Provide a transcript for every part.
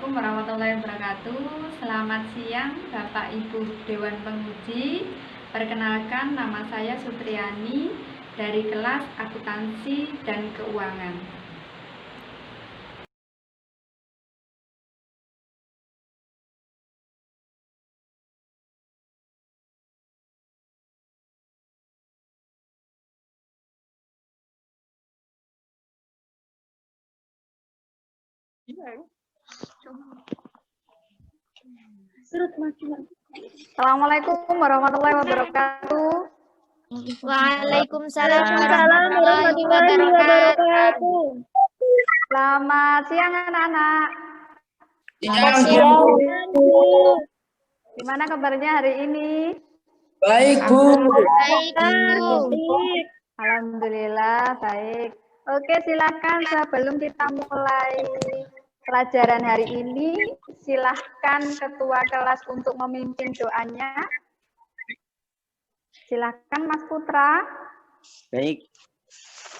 Assalamualaikum warahmatullahi wabarakatuh. Selamat siang Bapak Ibu Dewan Penguji. Perkenalkan, nama saya Sutriani dari kelas Akuntansi dan Keuangan. Assalamualaikum warahmatullahi wabarakatuh. Waalaikumsalam warahmatullahi wabarakatuh. Selamat siang anak-anak. Gimana kabarnya hari ini? Baik, Bu. Baik, Bu. Alhamdulillah baik. Oke, silakan sebelum kita mulai pelajaran hari ini, silahkan ketua kelas untuk memimpin doanya. Silahkan Mas Putra. Baik,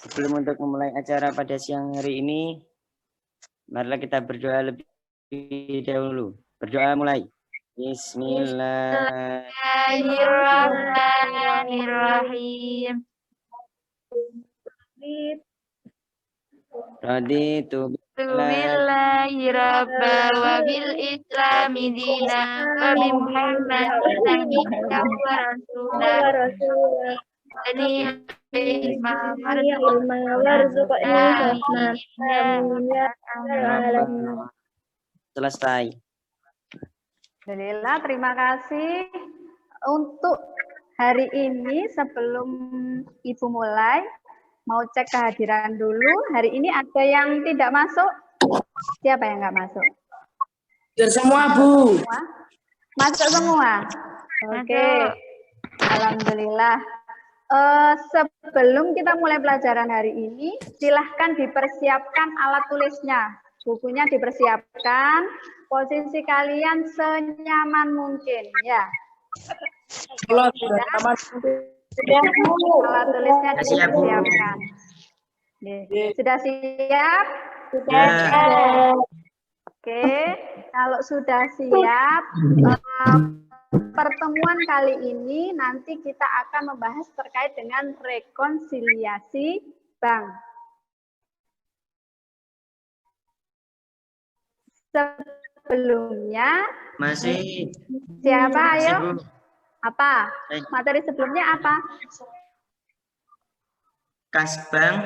sebelum untuk memulai acara pada siang hari ini, marilah kita berdoa lebih dahulu. Berdoa mulai. Bismillahirrahmanirrahim. Raditu Billahi rabba wa bil islami dina wa bi Muhammadin nabiyyan wa rasulah. Selesai. Alhamdulillah, terima kasih. Untuk hari ini sebelum Ibu mulai, mau cek kehadiran dulu. Hari ini ada yang tidak masuk? Siapa yang nggak masuk? Semua, Bu. Semua? Masuk semua? Oke. Alhamdulillah. Sebelum kita mulai pelajaran hari ini, silahkan dipersiapkan alat tulisnya. Bukunya dipersiapkan, posisi kalian senyaman mungkin, ya. Alat tulisnya dipersiapkan. Sudah siap? Ya. Oke, kalau sudah siap, pertemuan kali ini nanti kita akan membahas terkait dengan rekonsiliasi bank. Sebelumnya, Masih. siapa? Ayo. Bu. Apa? Materi sebelumnya apa? Kas bank,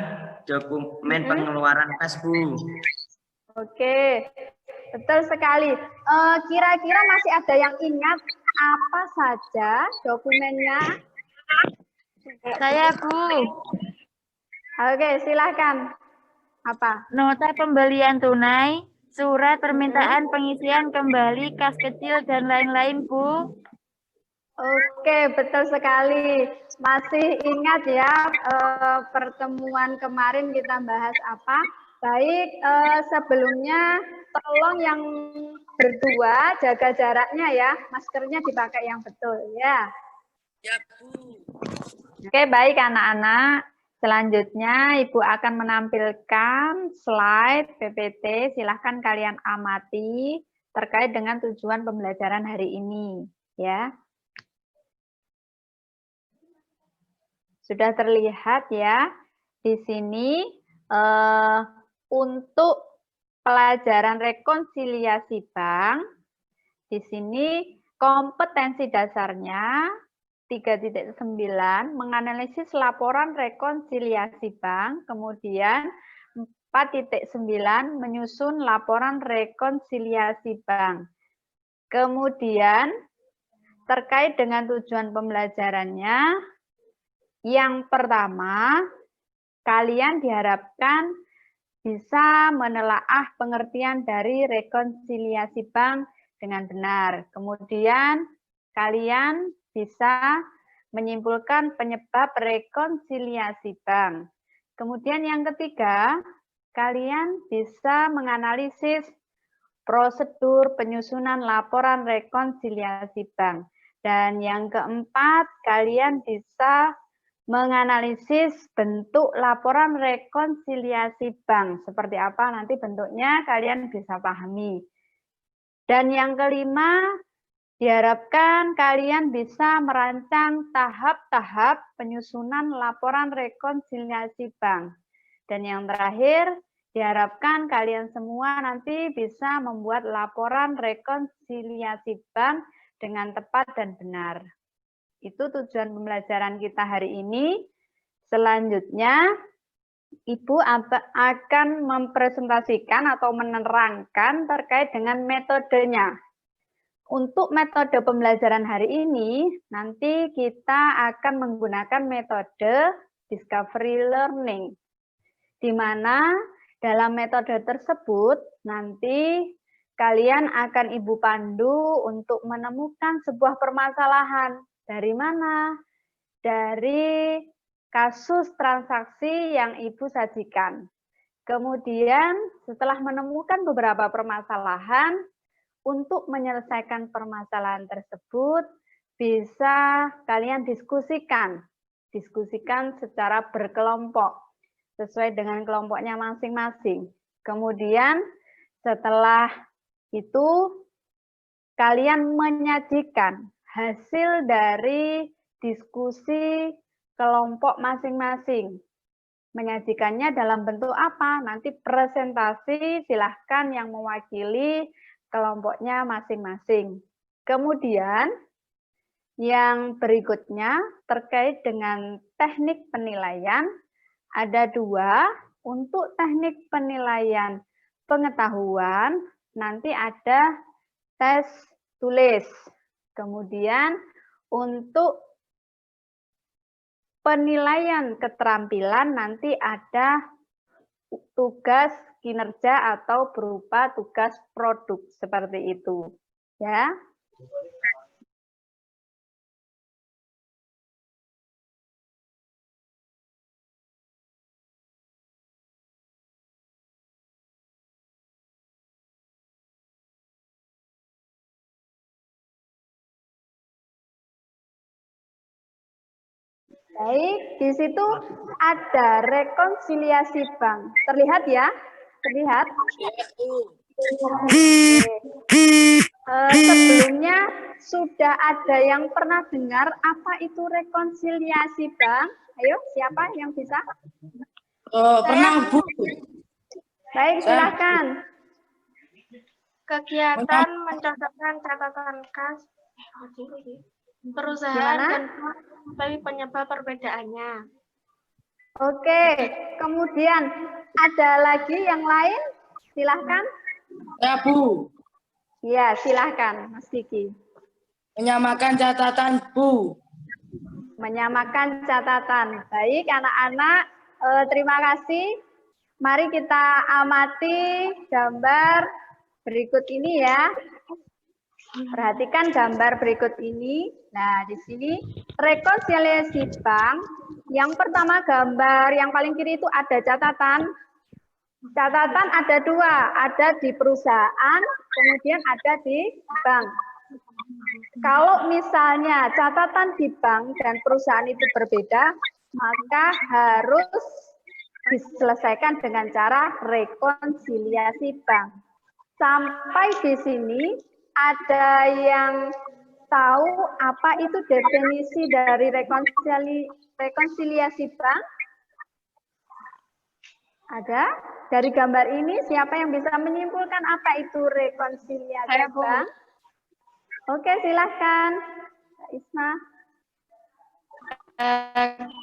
dokumen pengeluaran kas, Bu. Oke, betul sekali. Kira-kira masih ada yang ingat apa saja dokumennya? Saya, Bu. Oke, silakan. Apa? Nota pembelian tunai, surat permintaan pengisian kembali kas kecil dan lain-lain, Bu. Oke, betul sekali. Masih ingat ya pertemuan kemarin kita bahas apa? Baik, sebelumnya tolong yang berdua jaga jaraknya ya, maskernya dipakai yang betul ya. Ya, Bu. Oke, baik anak-anak. Selanjutnya Ibu akan menampilkan slide PPT. Silahkan kalian amati terkait dengan tujuan pembelajaran hari ini ya. Sudah terlihat ya di sini untuk pelajaran rekonsiliasi bank, di sini kompetensi dasarnya 3.9 menganalisis laporan rekonsiliasi bank, kemudian 4.9 menyusun laporan rekonsiliasi bank. Kemudian terkait dengan tujuan pembelajarannya, yang pertama, kalian diharapkan bisa menelaah pengertian dari rekonsiliasi bank dengan benar. Kemudian kalian bisa menyimpulkan penyebab rekonsiliasi bank. Kemudian yang ketiga, kalian bisa menganalisis prosedur penyusunan laporan rekonsiliasi bank. Dan yang keempat, kalian bisa menganalisis bentuk laporan rekonsiliasi bank. Seperti apa nanti bentuknya kalian bisa pahami. Dan yang kelima, diharapkan kalian bisa merancang tahap-tahap penyusunan laporan rekonsiliasi bank. Dan yang terakhir, diharapkan kalian semua nanti bisa membuat laporan rekonsiliasi bank dengan tepat dan benar. Itu tujuan pembelajaran kita hari ini. Selanjutnya, Ibu akan mempresentasikan atau menerangkan terkait dengan metodenya. Untuk metode pembelajaran hari ini, nanti kita akan menggunakan metode discovery learning, di mana dalam metode tersebut nanti kalian akan Ibu pandu untuk menemukan sebuah permasalahan. Dari mana? Dari kasus transaksi yang Ibu sajikan. Kemudian setelah menemukan beberapa permasalahan, untuk menyelesaikan permasalahan tersebut, bisa kalian diskusikan secara berkelompok, sesuai dengan kelompoknya masing-masing. Kemudian setelah itu, kalian menyajikan hasil dari diskusi kelompok masing-masing. Menyajikannya dalam bentuk apa? Nanti presentasi, silahkan yang mewakili kelompoknya masing-masing. Kemudian yang berikutnya terkait dengan teknik penilaian, ada 2. Untuk teknik penilaian pengetahuan, nanti ada tes tulis. Kemudian untuk penilaian keterampilan nanti ada tugas kinerja atau berupa tugas produk seperti itu, ya. Baik, di situ ada rekonsiliasi bank. Terlihat ya? Terlihat? Sebelumnya sudah ada yang pernah dengar apa itu rekonsiliasi bank? Ayo, siapa yang bisa? Pernah, Bu. Baik, silakan. Kegiatan mencocokkan catatan kas perusahaan dan mengetahui penyebab perbedaannya. Oke, kemudian ada lagi yang lain? Silahkan. Ya, Bu. Ya, silahkan, Mas Kiki. Menyamakan catatan, Bu. Menyamakan catatan. Baik, anak-anak, terima kasih. Mari kita amati gambar berikut ini ya. Perhatikan gambar berikut ini. Nah, di sini rekonsiliasi bank. Yang pertama gambar yang paling kiri itu ada catatan. Catatan ada 2, ada di perusahaan, kemudian ada di bank. Kalau misalnya catatan di bank dan perusahaan itu berbeda, maka harus diselesaikan dengan cara rekonsiliasi bank. Sampai di sini ada yang tahu apa itu definisi dari rekonsiliasi bank? Ada? Dari gambar ini siapa yang bisa menyimpulkan apa itu rekonsiliasi bank? Oke, silakan. Kak Isma.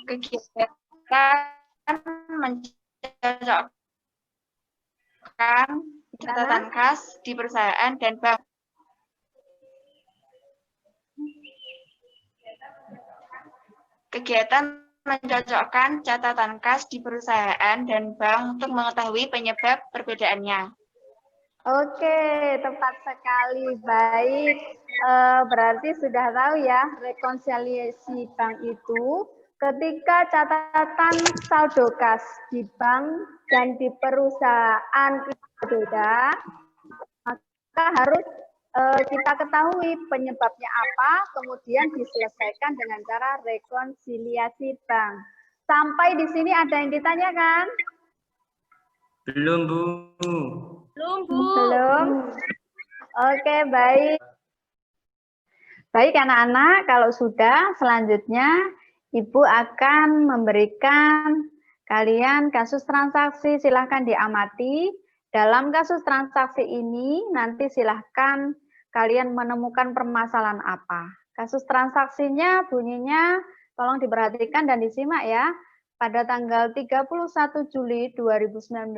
Kegiatan mencocokkan catatan kas di perusahaan dan bank. Kegiatan mencocokkan catatan kas di perusahaan dan bank untuk mengetahui penyebab perbedaannya. Oke, tepat sekali. Baik, berarti sudah tahu ya, rekonsiliasi bank itu ketika catatan saldo kas di bank dan di perusahaan itu berbeda, maka harus kita ketahui penyebabnya apa, kemudian diselesaikan dengan cara rekonsiliasi bank. Sampai di sini ada yang ditanyakan? Belum, Bu. Belum, Bu. Belum? Oke, baik. Baik anak-anak, kalau sudah selanjutnya Ibu akan memberikan kalian kasus transaksi, silahkan diamati. Dalam kasus transaksi ini nanti silahkan kalian menemukan permasalahan apa. Kasus transaksinya bunyinya, tolong diperhatikan dan disimak ya. Pada tanggal 31 Juli 2019,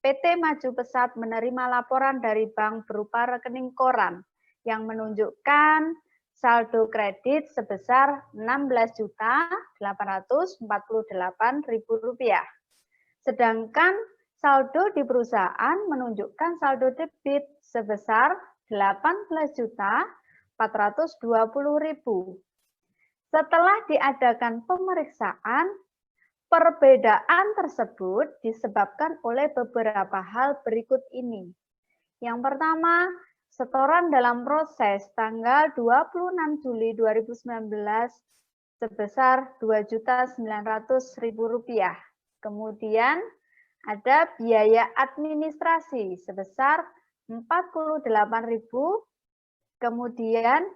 PT Maju Pesat menerima laporan dari bank berupa rekening koran yang menunjukkan saldo kredit sebesar Rp16.848.000. Sedangkan saldo di perusahaan menunjukkan saldo debit sebesar Rp18.420.000. Setelah diadakan pemeriksaan, perbedaan tersebut disebabkan oleh beberapa hal berikut ini. Yang pertama, setoran dalam proses tanggal 26 Juli 2019 sebesar Rp2.900.000. Kemudian ada biaya administrasi sebesar Rp48.000. Kemudian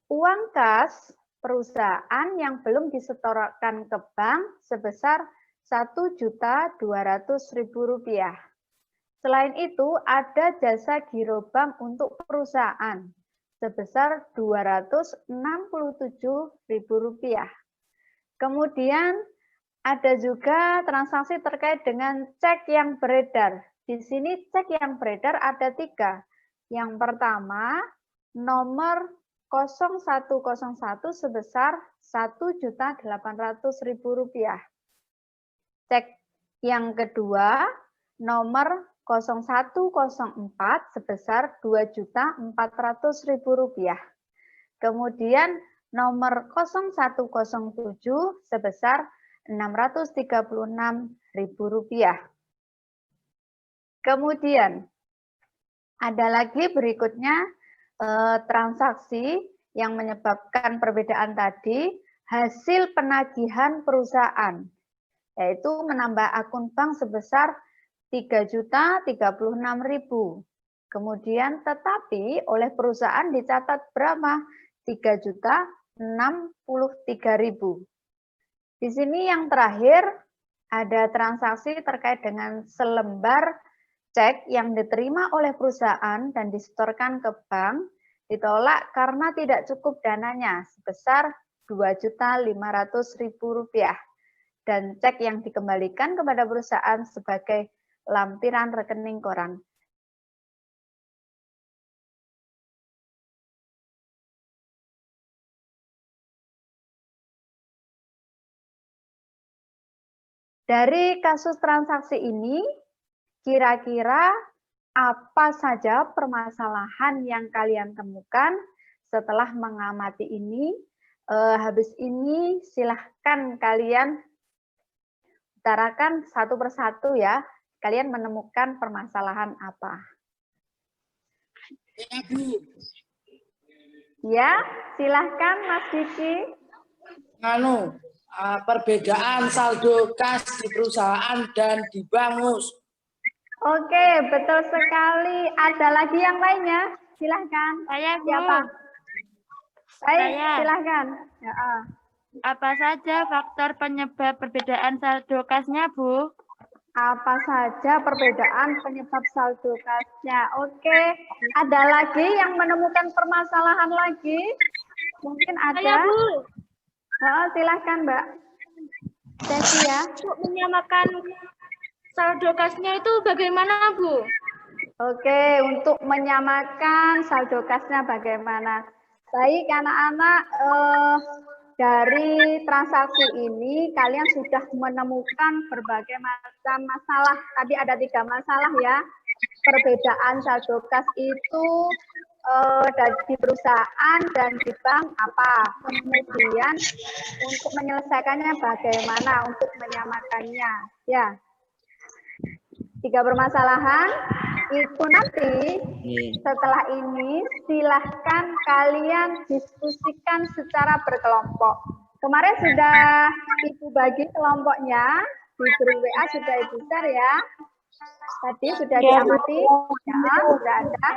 uang kas perusahaan yang belum disetorkan ke bank sebesar Rp1.200.000. Selain itu, ada jasa giro bank untuk perusahaan sebesar Rp267.000. Kemudian ada juga transaksi terkait dengan cek yang beredar. Di sini cek yang beredar ada 3. Yang pertama, nomor 0101 sebesar Rp1.800.000. Cek yang kedua, nomor 0104 sebesar Rp2.400.000. Kemudian nomor 0107 sebesar Rp636.000. Kemudian ada lagi berikutnya transaksi yang menyebabkan perbedaan tadi, hasil penagihan perusahaan, yaitu menambah akun bank sebesar Rp3.036.000. Kemudian tetapi oleh perusahaan dicatat berapa? Rp3.063.000. Di sini yang terakhir ada transaksi terkait dengan selembar cek yang diterima oleh perusahaan dan disetorkan ke bank ditolak karena tidak cukup dananya sebesar Rp2.500.000 dan cek yang dikembalikan kepada perusahaan sebagai lampiran rekening koran. Dari kasus transaksi ini, kira-kira apa saja permasalahan yang kalian temukan setelah mengamati ini? Habis ini silahkan kalian utarakan satu persatu ya. Kalian menemukan permasalahan apa? Ya, Bu. Ya, silahkan Mas Diki. Perbedaan saldo kas di perusahaan dan di bank, Mus. Oke, betul sekali. Ada lagi yang lainnya? Silahkan. Saya, Bu. Siapa? Baik, Saya. silahkan. Ya. Apa saja faktor penyebab perbedaan saldo kasnya, Bu? Apa saja perbedaan penyebab saldo kasnya? Oke, ada lagi yang menemukan permasalahan lagi? Mungkin ada? Saya, Bu. Silahkan, Mbak. Desi ya. Untuk menyamakan saldo kasnya itu bagaimana, Bu? Oke, untuk menyamakan saldo kasnya bagaimana? Baik, anak-anak, dari transaksi ini kalian sudah menemukan berbagai macam masalah. Tadi ada 3 masalah ya. Perbedaan saldo kas itu di perusahaan dan di bank apa. Kemudian untuk menyelesaikannya bagaimana, untuk menyamakannya. Ya, 3 permasalahan. Itu nanti setelah ini silahkan kalian diskusikan secara berkelompok. Kemarin sudah Ibu bagi kelompoknya, di grup WA sudah Ibu share ya. Tadi sudah Ya, diamati, ya, sudah ada.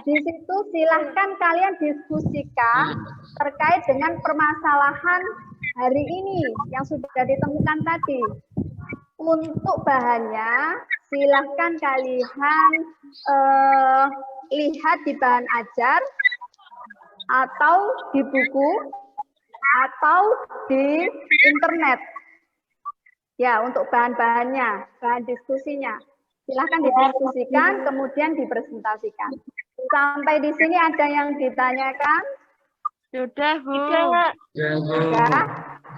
Di situ silahkan kalian diskusikan terkait dengan permasalahan hari ini yang sudah ditemukan tadi. Untuk bahannya, silahkan kalian lihat di bahan ajar, atau di buku, atau di internet. Ya, untuk bahan-bahannya, bahan diskusinya. Silahkan didiskusikan, kemudian dipresentasikan. Sampai di sini ada yang ditanyakan? Sudah, Bu. Sudah?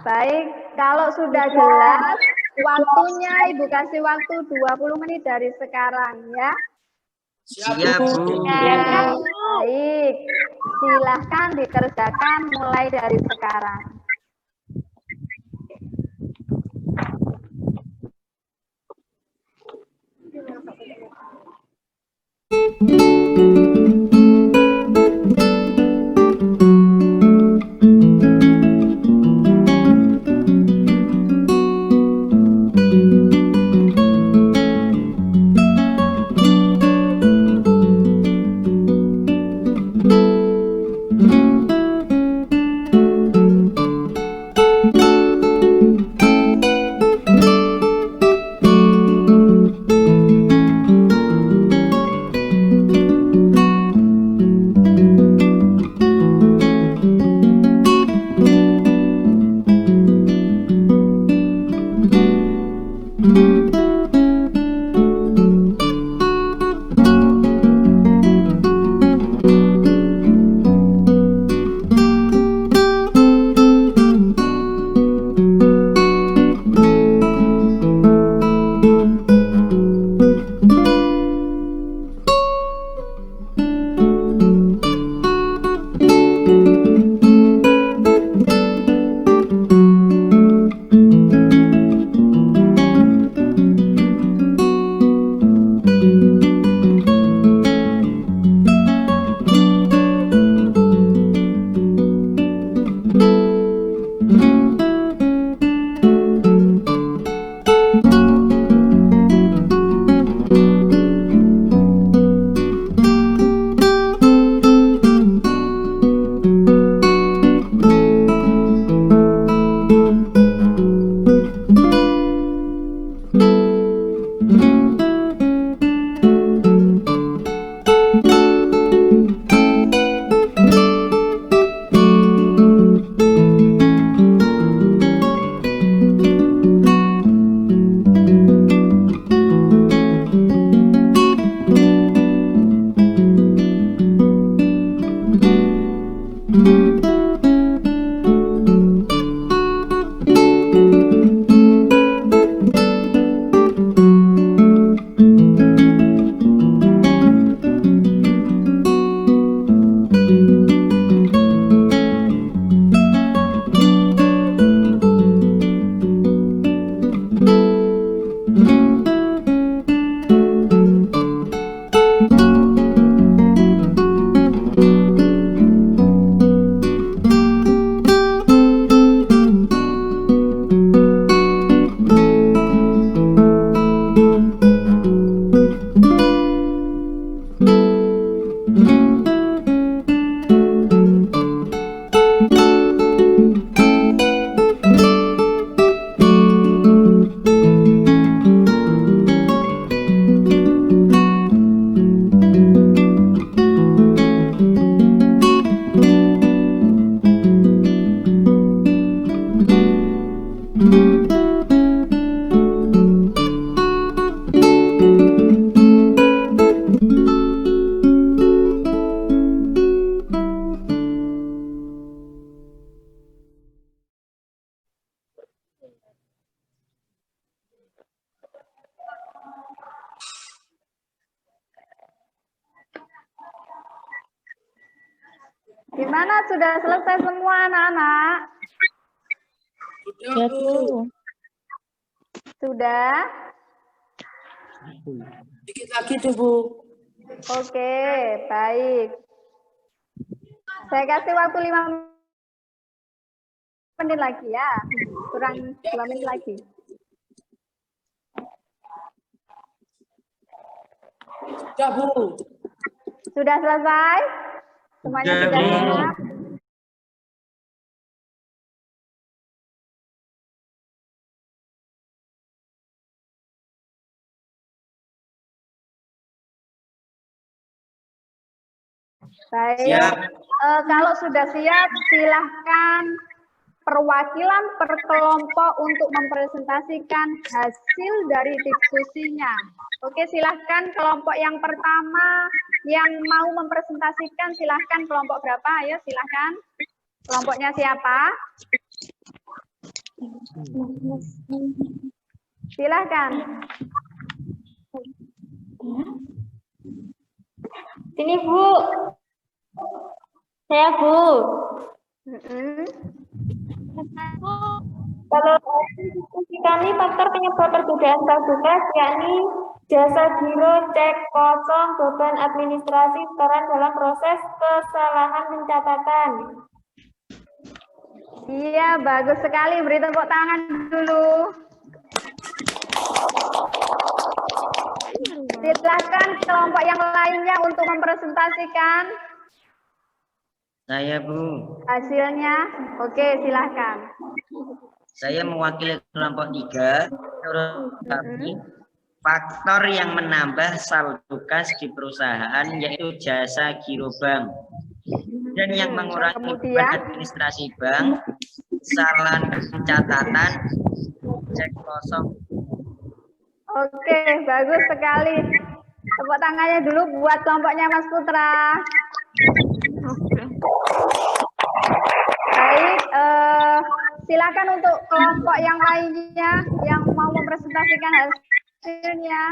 Baik, kalau sudah jelas, waktunya Ibu kasih waktu 20 menit dari sekarang ya. Siap, Bu. Baik, silahkan dikerjakan mulai dari sekarang. Gimana, sudah selesai semua anak-anak? Sudah, Bu. Sudah? Dikit lagi tuh, Bu. Oke, baik. Saya kasih waktu 5 menit lagi ya. Kurang 2 menit lagi. Sudah, Bu. Sudah selesai? Semuanya Sudah, sudah Bu. siap? Baik. Siap. Kalau sudah siap, silahkan perwakilan per kelompok untuk mempresentasikan hasil dari diskusinya. Oke, silahkan kelompok yang pertama yang mau mempresentasikan, silahkan kelompok berapa? Ayo, silahkan. Kelompoknya siapa? Silahkan. Sini, Bu. Saya, Bu. Kalau diskusi kami faktor penyebab perbedaan tugas yakni jasa giro, cek kosong, beban administrasi, peran dalam proses kesalahan pencatatan. Iya, bagus sekali. Beri tepuk tangan dulu. Silahkan kelompok yang lainnya untuk mempresentasikan Saya, Bu. hasilnya. Oke, silahkan. Saya mewakili kelompok 3. Menurut kami, faktor yang menambah saldo kas di perusahaan yaitu jasa giro bank. Dan yang mengurangi kemudian? beban administrasi bank, kesalahan pencatatan, cek kosong. Oke, bagus sekali. Tepuk tangannya dulu buat kelompoknya Mas Putra. Baik, silakan untuk kelompok yang lainnya yang mau mempresentasikan hasilnya.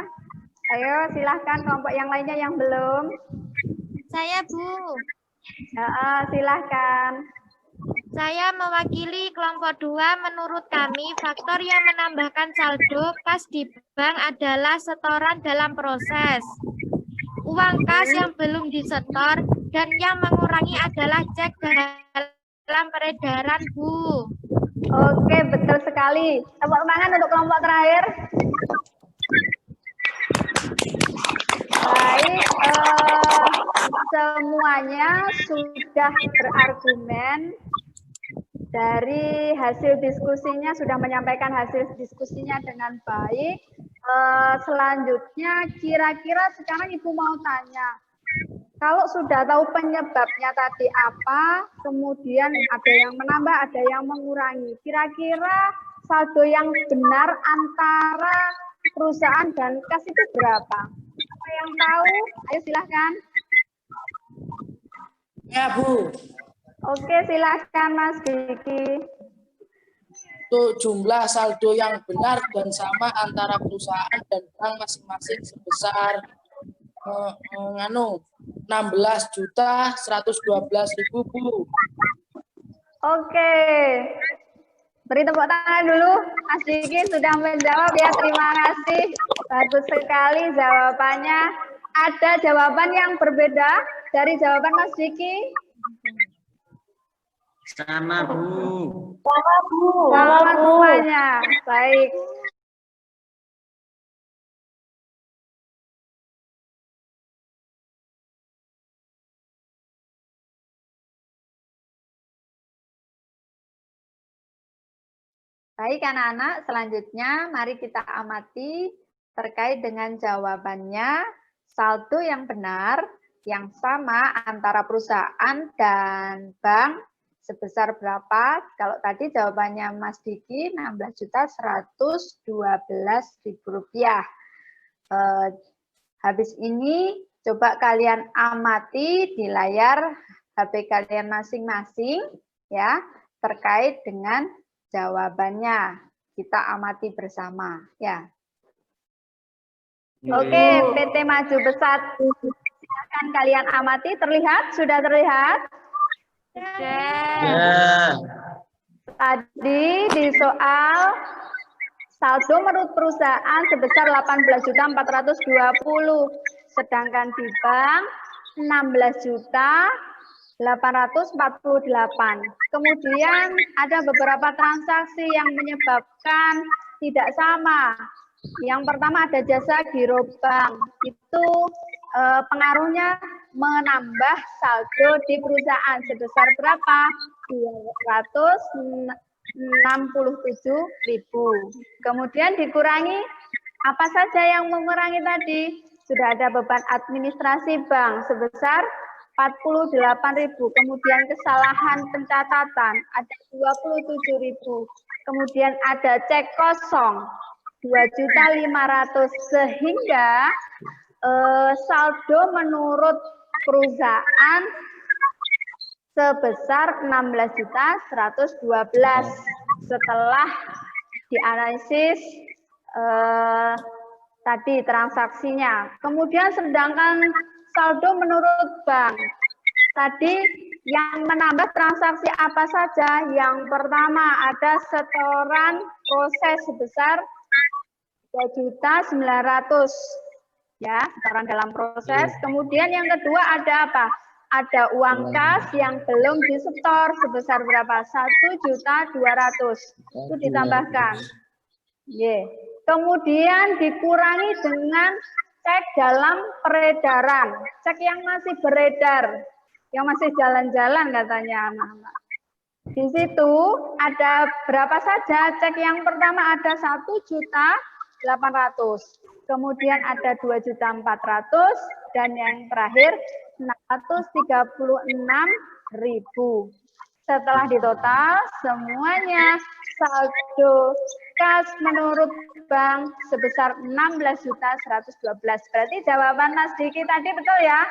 Ayo, silahkan kelompok yang lainnya yang belum. Saya, Bu. Silahkan. Saya mewakili kelompok 2. Menurut kami, faktor yang menambahkan saldo kas di bank adalah setoran dalam proses. Uang kas yang belum disetor dan yang mengurangi adalah cek dalam peredaran, Bu. Oke, betul sekali. Tepuk tangan untuk kelompok terakhir. Baik, semuanya sudah berargumen dari hasil diskusinya, sudah menyampaikan hasil diskusinya dengan baik. Selanjutnya, kira-kira sekarang Ibu mau tanya, kalau sudah tahu penyebabnya tadi apa, kemudian ada yang menambah, ada yang mengurangi, kira-kira saldo yang benar antara perusahaan dan kas itu berapa? Apa yang tahu? Ayo silahkan. Ya, Bu. Oke, silahkan Mas Diki. Untuk jumlah saldo yang benar dan sama antara perusahaan dan bank masing-masing sebesar 16.112.000, Bu. Oke. Beri tepuk tangan dulu. Mas Diki sudah menjawab ya, terima kasih. Bagus sekali jawabannya. Ada jawaban yang berbeda dari jawaban Mas Diki? Sama, Bu. Sama, Bu. Sama semuanya. Baik. Baik anak-anak, selanjutnya mari kita amati terkait dengan jawabannya. Saldo yang benar, yang sama antara perusahaan dan bank sebesar berapa? Kalau tadi jawabannya Mas Diki 16.112.000 rupiah. Habis ini coba kalian amati di layar HP kalian masing-masing ya terkait dengan jawabannya. Kita amati bersama ya. Oke, PT Maju Besar. Silakan kalian amati. Terlihat? Sudah terlihat? Ya. Tadi di soal saldo menurut perusahaan sebesar 18.420, sedangkan di bank 16.848. Kemudian ada beberapa transaksi yang menyebabkan tidak sama. Yang pertama ada jasa giro bank. Itu pengaruhnya menambah saldo di perusahaan sebesar berapa? 267.000. Kemudian dikurangi apa saja yang mengurangi tadi? Sudah ada beban administrasi bank sebesar 48.000. Kemudian kesalahan pencatatan ada 27.000. Kemudian ada cek kosong 2.500.000 sehingga saldo menurut perusahaan sebesar 16.112 setelah dianalisis tadi transaksinya. Kemudian sedangkan saldo menurut bank tadi yang menambah transaksi apa saja? Yang pertama ada setoran proses sebesar 3.900.000 ya, setoran dalam proses. Kemudian yang kedua ada apa? Ada uang kas yang belum disetor sebesar berapa? 1.200.000. Itu ditambahkan. Kemudian dikurangi dengan cek dalam peredaran. Cek yang masih beredar, yang masih jalan-jalan katanya anak-anak. Di situ ada berapa saja? Cek yang pertama ada 1.800.000. Kemudian ada 2.400.000 dan yang terakhir 636.000. Setelah ditotal semuanya saldo kas menurut bank sebesar 16.112. Berarti jawaban Mas Diki tadi betul ya?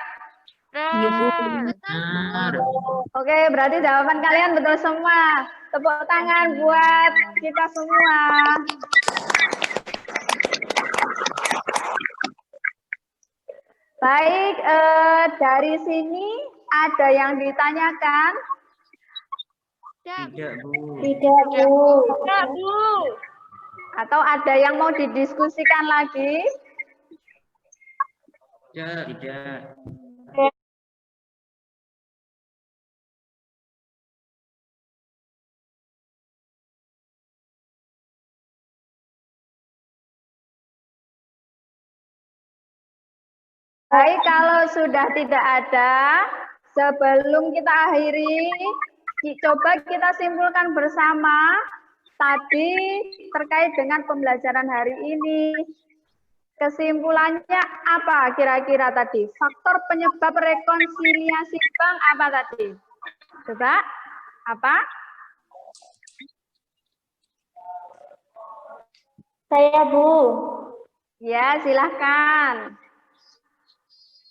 Benar. Oke, berarti jawaban kalian betul semua. Tepuk tangan buat kita semua. Baik, dari sini ada yang ditanyakan? Tidak, Bu. Tidak, Bu. Atau ada yang mau didiskusikan lagi? Tidak. Baik, kalau sudah tidak ada, sebelum kita akhiri, coba kita simpulkan bersama tadi terkait dengan pembelajaran hari ini. Kesimpulannya apa kira-kira tadi? Faktor penyebab rekonsiliasi bank apa tadi? Coba, apa? Saya, Bu. Ya, silahkan.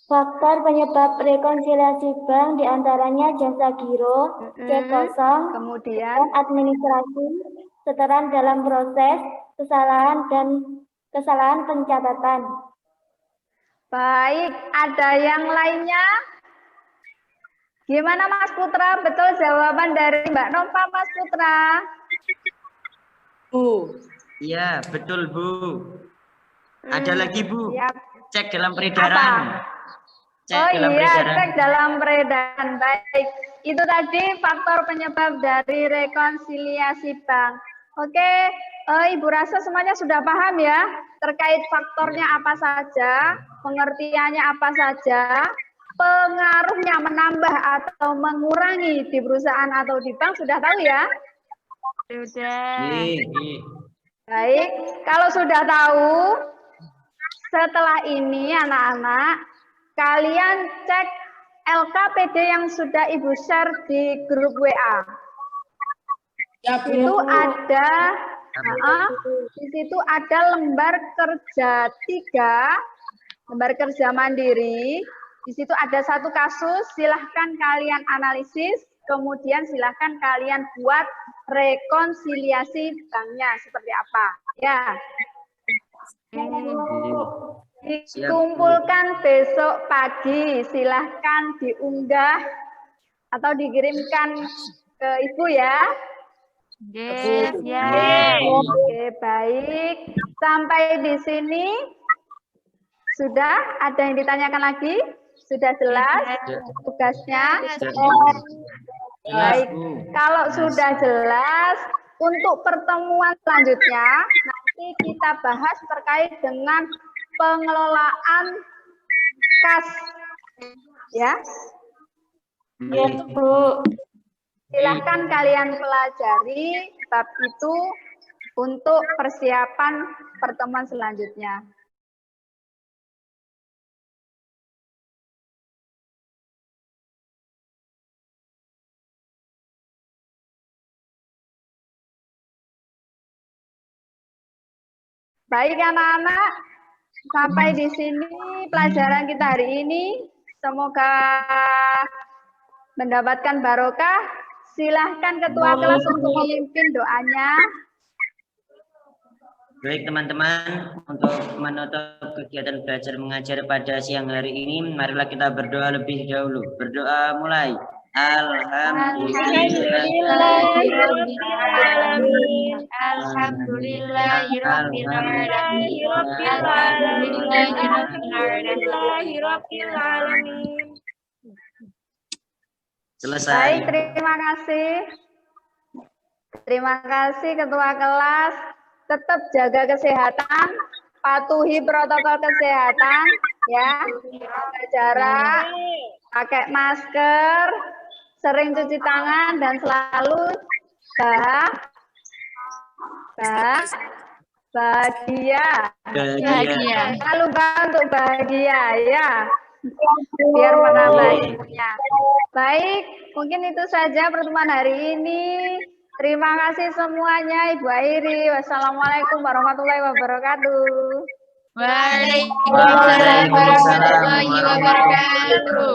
Faktor penyebab rekonsiliasi bank diantaranya jasa giro, cek kosong, Kemudian, dan administrasi, setoran dalam proses, kesalahan pencatatan. baik, ada yang lainnya? Gimana Mas Putra? Betul jawaban dari Mbak Nova, Mas Putra? Bu. Iya, betul, Bu. Ada lagi, Bu. Siap. Cek dalam peredaran. Apa? Cek Oh dalam iya, peredaran. cek dalam peredaran. Baik, itu tadi faktor penyebab dari rekonsiliasi bank. Oke, Ibu rasa semuanya sudah paham ya terkait faktornya apa saja, pengertiannya apa saja, pengaruhnya menambah atau mengurangi di perusahaan atau di bank sudah tahu ya? Sudah. Baik, kalau sudah tahu, setelah ini anak-anak, kalian cek LKPD yang sudah Ibu share di grup WA. Ya, Bu. Itu ada, di situ ada lembar kerja 3, lembar kerja mandiri. Di situ ada satu kasus, silahkan kalian analisis, kemudian silahkan kalian buat rekonsiliasi banknya seperti apa. Ya. Dikumpulkan besok pagi, silahkan diunggah atau dikirimkan ke Ibu ya. Yes, Oke, baik. Sampai di sini sudah ada yang ditanyakan lagi? Sudah jelas tugasnya? Baik, kalau sudah jelas, untuk pertemuan selanjutnya, nanti nanti kita bahas terkait dengan pengelolaan kas. Ya. Ya, Bu. Silahkan kalian pelajari bab itu untuk persiapan pertemuan selanjutnya. Baik anak-anak, sampai di sini pelajaran kita hari ini. Semoga mendapatkan barokah. Silahkan ketua kelas untuk memimpin doanya. Baik teman-teman, untuk menutup kegiatan belajar mengajar pada siang hari ini, marilah kita berdoa lebih dahulu. Berdoa mulai. Alhamdulillahirobbilalamin. Alhamdulillahirobbilalamin. Selesai. Baik, terima kasih. Terima kasih ketua kelas. Tetap jaga kesehatan, patuhi protokol kesehatan, ya. Jaga jarak, pakai masker, sering cuci tangan, dan selalu bahagia. Jangan lupa untuk bahagia, ya. Biar menambah ilmunya. Baik, mungkin itu saja pertemuan hari ini. Terima kasih semuanya, Ibu Airi. Wassalamualaikum warahmatullahi wabarakatuh. Waalaikumsalam warahmatullahi wabarakatuh.